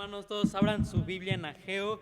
hermanos, todos abran su Biblia en Ageo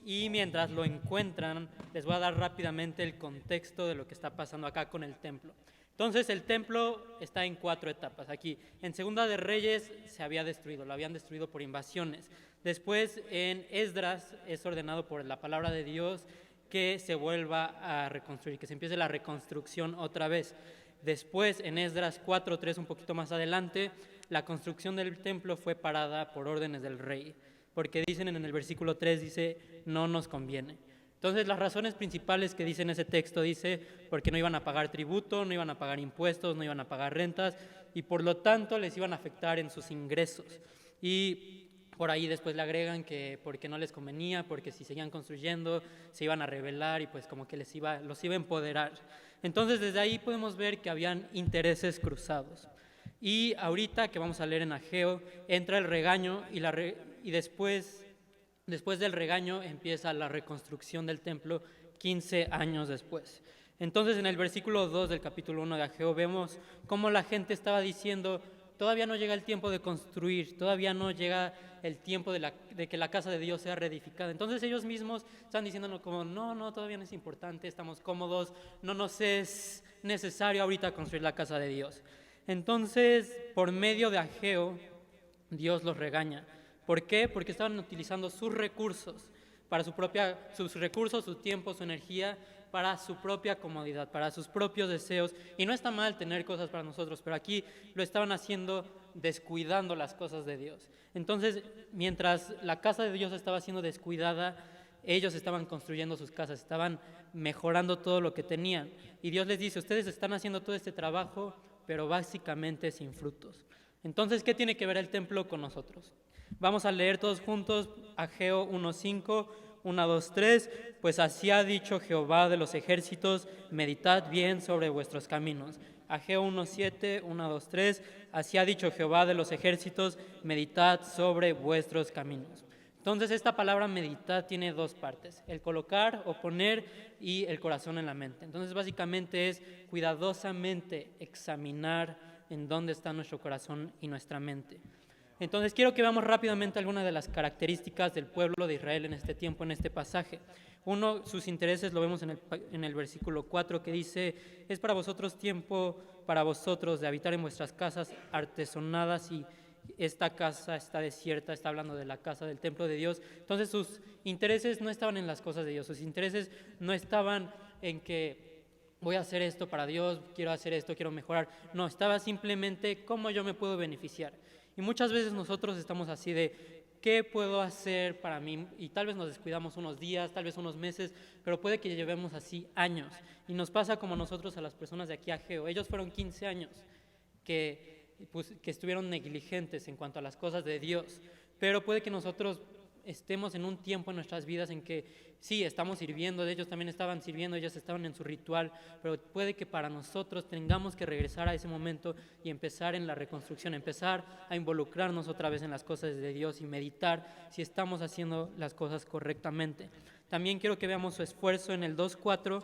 y mientras lo encuentran, les voy a dar rápidamente el contexto de lo que está pasando acá con el templo. Entonces, el templo está en 4 etapas. Aquí, en Segunda de Reyes se había destruido, lo habían destruido por invasiones. Después, en Esdras es ordenado por la palabra de Dios que se vuelva a reconstruir, que se empiece la reconstrucción otra vez. Después, en Esdras 4:3, un poquito más adelante, la construcción del templo fue parada por órdenes del rey, porque dicen en el versículo 3, dice, no nos conviene. Entonces, las razones principales que dice en ese texto, dice, porque no iban a pagar tributo, no iban a pagar impuestos, no iban a pagar rentas, y por lo tanto les iban a afectar en sus ingresos. Y por ahí después le agregan que porque no les convenía, porque si seguían construyendo se iban a rebelar y pues como que los iba a empoderar. Entonces desde ahí podemos ver que habían intereses cruzados. Y ahorita que vamos a leer en Ageo, entra el regaño y después del regaño empieza la reconstrucción del templo 15 años después. Entonces en el versículo 2 del capítulo 1 de Ageo vemos cómo la gente estaba diciendo, todavía no llega el tiempo de construir, todavía no llega el tiempo de que la casa de Dios sea reedificada. Entonces ellos mismos están diciéndonos como, no, todavía no es importante, estamos cómodos, no nos es necesario ahorita construir la casa de Dios. Entonces, por medio de Ageo, Dios los regaña. ¿Por qué? Porque estaban utilizando sus recursos, sus recursos, su tiempo, su energía, para su propia comodidad, para sus propios deseos. Y no está mal tener cosas para nosotros, pero aquí lo estaban haciendo descuidando las cosas de Dios. Entonces, mientras la casa de Dios estaba siendo descuidada, ellos estaban construyendo sus casas, estaban mejorando todo lo que tenían. Y Dios les dice, ustedes están haciendo todo este trabajo, pero básicamente sin frutos. Entonces, ¿qué tiene que ver el templo con nosotros? Vamos a leer todos juntos Ageo 1:5, 1, 2, 3. Pues así ha dicho Jehová de los ejércitos, meditad bien sobre vuestros caminos. Ageo 1:7, 1, 2, 3. Así ha dicho Jehová de los ejércitos, meditad sobre vuestros caminos. Entonces esta palabra meditar tiene 2 partes, el colocar o poner y el corazón en la mente. Entonces básicamente es cuidadosamente examinar en dónde está nuestro corazón y nuestra mente. Entonces quiero que veamos rápidamente algunas de las características del pueblo de Israel en este tiempo, en este pasaje. Uno, sus intereses lo vemos en el versículo 4 que dice, es para vosotros tiempo, para vosotros de habitar en vuestras casas artesonadas y esta casa está desierta, está hablando de la casa del templo de Dios. Entonces sus intereses no estaban en las cosas de Dios, sus intereses no estaban en que voy a hacer esto para Dios, quiero hacer esto, quiero mejorar. No, estaba simplemente cómo yo me puedo beneficiar. Y muchas veces nosotros estamos así de, ¿qué puedo hacer para mí? Y tal vez nos descuidamos unos días, tal vez unos meses, pero puede que llevemos así años. Y nos pasa como nosotros a las personas de aquí a Ageo. Ellos fueron 15 años que estuvieron negligentes en cuanto a las cosas de Dios. Pero puede que nosotros estemos en un tiempo en nuestras vidas en que sí, estamos sirviendo, ellos también estaban sirviendo, ellos estaban en su ritual, pero puede que para nosotros tengamos que regresar a ese momento y empezar en la reconstrucción, empezar a involucrarnos otra vez en las cosas de Dios y meditar si estamos haciendo las cosas correctamente. También quiero que veamos su esfuerzo en el 2:4,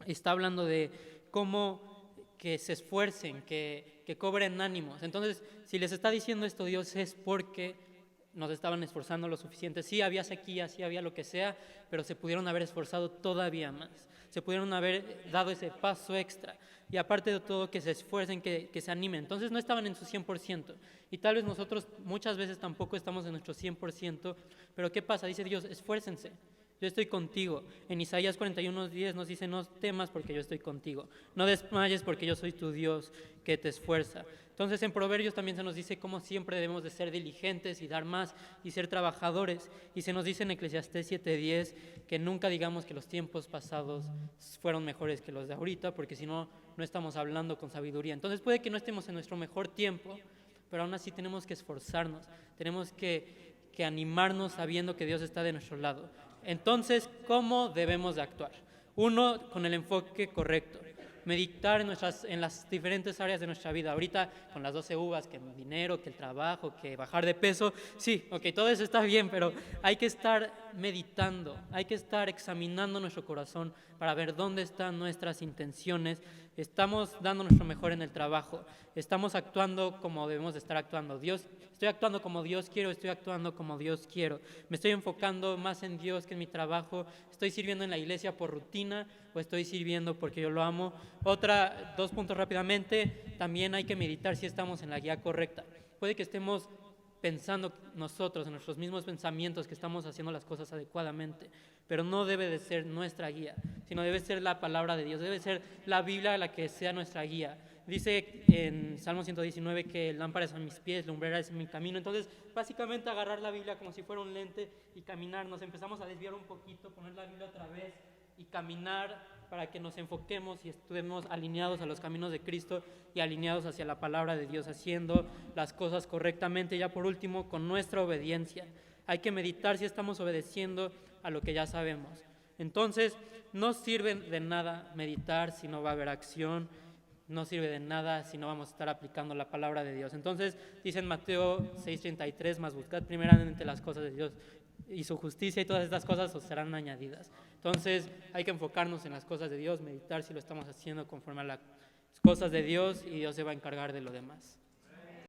está hablando de cómo que se esfuercen, que cobren ánimos. Entonces, si les está diciendo esto Dios es porque nos estaban esforzando lo suficiente. Sí, había sequía, sí, había lo que sea, pero se pudieron haber esforzado todavía más. Se pudieron haber dado ese paso extra. Y aparte de todo, que se esfuercen, que se animen. Entonces no estaban en su 100%. Y tal vez nosotros muchas veces tampoco estamos en nuestro 100%. Pero ¿qué pasa? Dice Dios, esfuércense. Yo estoy contigo. En Isaías 41:10 nos dice, no temas porque yo estoy contigo. No desmayes porque yo soy tu Dios que te esfuerza. Entonces en Proverbios también se nos dice cómo siempre debemos de ser diligentes y dar más y ser trabajadores. Y se nos dice en Eclesiastés 7:10 que nunca digamos que los tiempos pasados fueron mejores que los de ahorita, porque si no, no estamos hablando con sabiduría. Entonces puede que no estemos en nuestro mejor tiempo, pero aún así tenemos que esforzarnos, tenemos que animarnos sabiendo que Dios está de nuestro lado. Entonces, ¿cómo debemos de actuar? 1, con el enfoque correcto. Meditar en las diferentes áreas de nuestra vida. Ahorita con las 12 uvas, que el dinero, que el trabajo, que bajar de peso. Sí, ok, todo eso está bien, pero hay que estar meditando, hay que estar examinando nuestro corazón para ver dónde están nuestras intenciones, Estamos dando nuestro mejor en el trabajo. Estamos actuando como debemos de estar actuando. Estoy actuando como Dios quiero, estoy actuando como Dios quiero. Me estoy enfocando más en Dios que en mi trabajo. Estoy sirviendo en la iglesia por rutina o estoy sirviendo porque yo lo amo. Dos puntos rápidamente. También hay que meditar si estamos en la guía correcta. Puede que estemos pensando nosotros en nuestros mismos pensamientos que estamos haciendo las cosas adecuadamente, pero no debe de ser nuestra guía, sino debe ser la palabra de Dios, debe ser la Biblia la que sea nuestra guía. Dice en Salmo 119 que lámpara es a mis pies, lumbrera es mi camino. Entonces, básicamente agarrar la Biblia como si fuera un lente y caminar. Nos empezamos a desviar un poquito, poner la Biblia otra vez y caminar para que nos enfoquemos y estemos alineados a los caminos de Cristo y alineados hacia la palabra de Dios, haciendo las cosas correctamente. Ya por último, con nuestra obediencia. Hay que meditar si estamos obedeciendo a lo que ya sabemos. Entonces, no sirve de nada meditar si no va a haber acción, no sirve de nada si no vamos a estar aplicando la palabra de Dios. Entonces, dice en Mateo 6:33, más buscad primeramente las cosas de Dios y su justicia y todas estas cosas os serán añadidas. Entonces hay que enfocarnos en las cosas de Dios, meditar si lo estamos haciendo conforme a las cosas de Dios y Dios se va a encargar de lo demás.